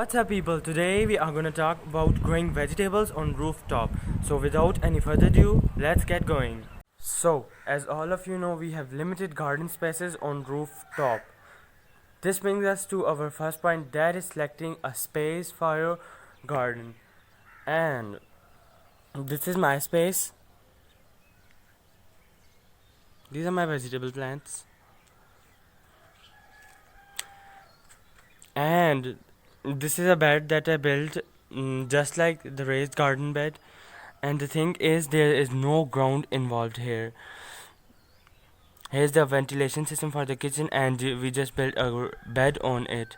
What's up people, today we are gonna talk about growing vegetables on rooftop. So without any further ado, let's get going. So, as all of you know, we have limited garden spaces on rooftop. This brings us to our first point, that is selecting a space for your garden. And this is my space. These are my vegetable plants. And this is a bed that I built just like the raised garden bed. And the thing is, there is no ground involved here. Here's the ventilation system for the kitchen, and we just built a bed on it.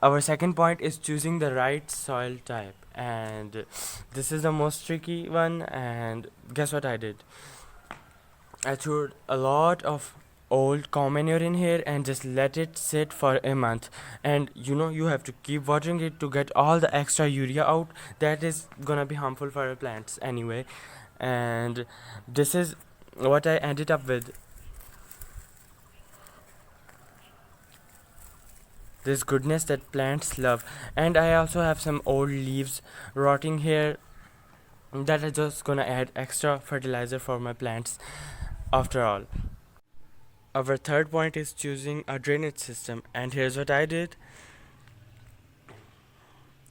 Our second point is choosing the right soil type, and this is the most tricky one. And guess what I did? I threw a lot of old cow manure in here and just let it sit for a month. And you have to keep watering it to get all the extra urea out that is gonna be harmful for your plants anyway. And this is what I ended up with. This goodness that plants love. And I also have some old leaves rotting here that are just gonna add extra fertilizer for my plants after all. Our third point is choosing a drainage system, and here's what I did.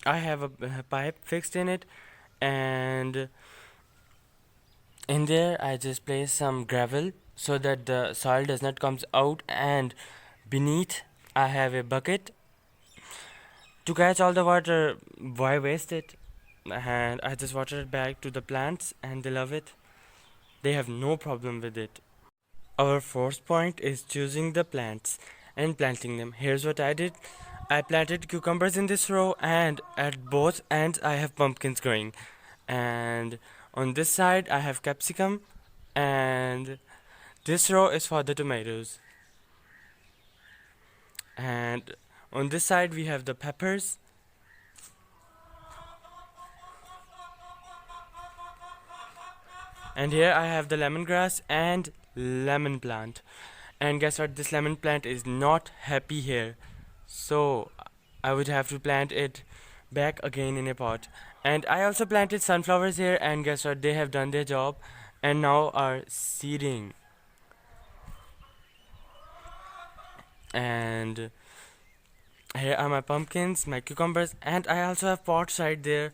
I have a pipe fixed in it, and in there I just place some gravel so that the soil does not comes out, and beneath I have a bucket to catch all the water. Why waste it? And I just water it back to the plants, and they love it. They have no problem with it. Our fourth point is choosing the plants and planting them. Here's what I did. I planted cucumbers in this row, and at both ends I have pumpkins growing. And on this side I have capsicum, and this row is for the tomatoes. And on this side we have the peppers. And here I have the lemongrass and lemon plant. And guess what? This lemon plant is not happy here. So I would have to plant it back again in a pot. And I also planted sunflowers here, and guess what? They have done their job and now are seeding. And here are my pumpkins, my cucumbers, and I also have pots right there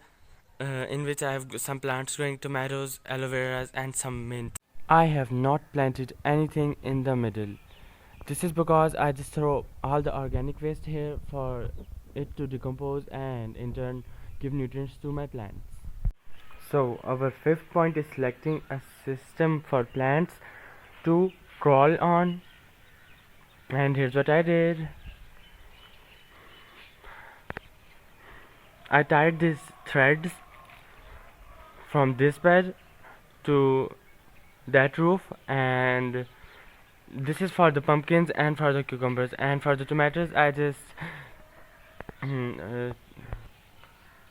in which I have some plants growing, tomatoes, aloe veras, and some mint. I have not planted anything in the middle. This is because I just throw all the organic waste here for it to decompose and in turn give nutrients to my plants. So our fifth point is selecting a system for plants to crawl on. And here's what I did. I tied these threads from this bed to that roof, and this is for the pumpkins and for the cucumbers. And for the tomatoes I just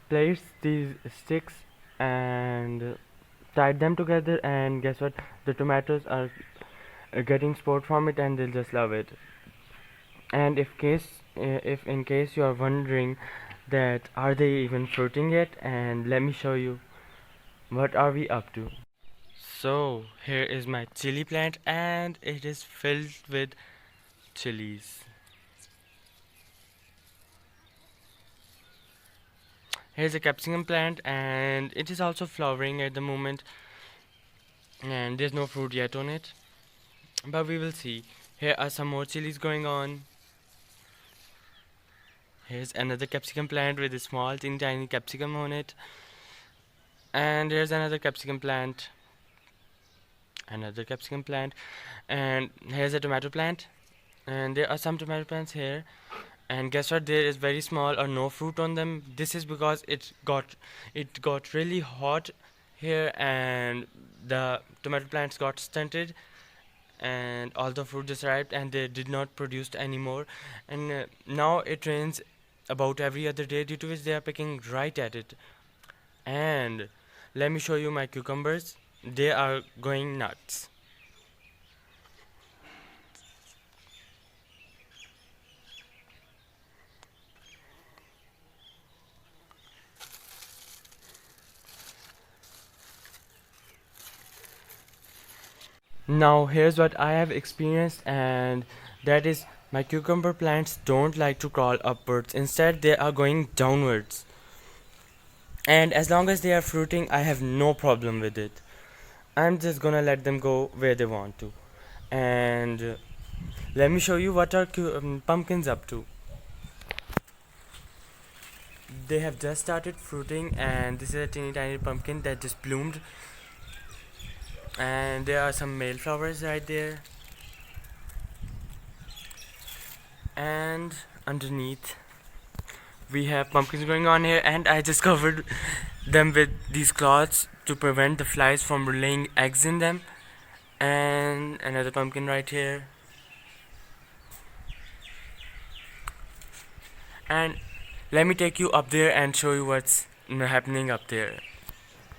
placed these sticks and tied them together, and guess what? The tomatoes are getting sport from it, and they'll just love it. And if in case you are wondering that are they even fruiting yet, and let me show you what are we up to. So here is my chili plant, and it is filled with chilies. Here's a capsicum plant, and it is also flowering at the moment, and there's no fruit yet on it, but we will see. Here are some more chilies going on. Here's another capsicum plant with a small tiny capsicum on it, and here's another capsicum plant, and here's a tomato plant, and there are some tomato plants here. And guess what? There is very small or no fruit on them. This is because it got really hot here, and the tomato plants got stunted, and all the fruit just ripe, and they did not produce anymore. And now it rains about every other day, due to which they are picking right at it. And let me show you my cucumbers. They are going nuts. Now here's what I have experienced, and that is my cucumber plants don't like to crawl upwards, instead they are going downwards, and as long as they are fruiting I have no problem with it. I'm just gonna let them go where they want to. And let me show you what our pumpkins up to. They have just started fruiting, and this is a teeny tiny pumpkin that just bloomed, and there are some male flowers right there, and underneath we have pumpkins going on here, and I just covered them with these cloths to prevent the flies from laying eggs in them. And another pumpkin right here, and let me take you up there and show you what's happening up there.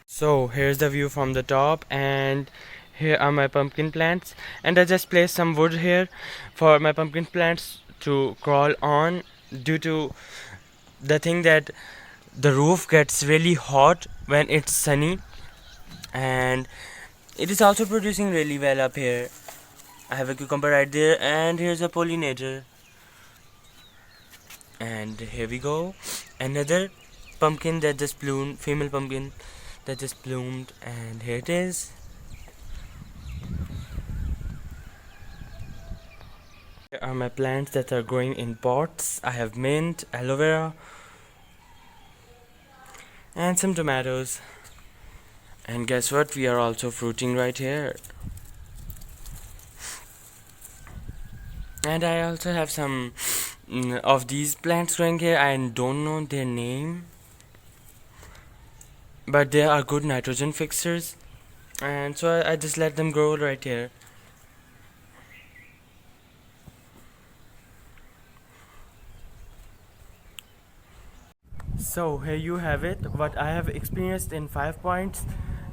So here's the view from the top, and here are my pumpkin plants, and I just placed some wood here for my pumpkin plants to crawl on, due to the thing that the roof gets really hot when it's sunny, and it is also producing really well up here. I have a cucumber right there, and here's a pollinator. And here we go, another pumpkin that just bloomed, female pumpkin that just bloomed, and here it is. Here are my plants that are growing in pots. I have mint, aloe vera, and some tomatoes. And guess what? We are also fruiting right here. And I also have some of these plants growing here. I don't know their name, but they are good nitrogen fixers, and so I just let them grow right here. So here you have it, what I have experienced in 5 points,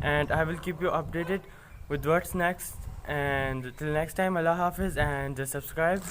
and I will keep you updated with what's next. And till next time, Allah Hafiz, and just subscribe.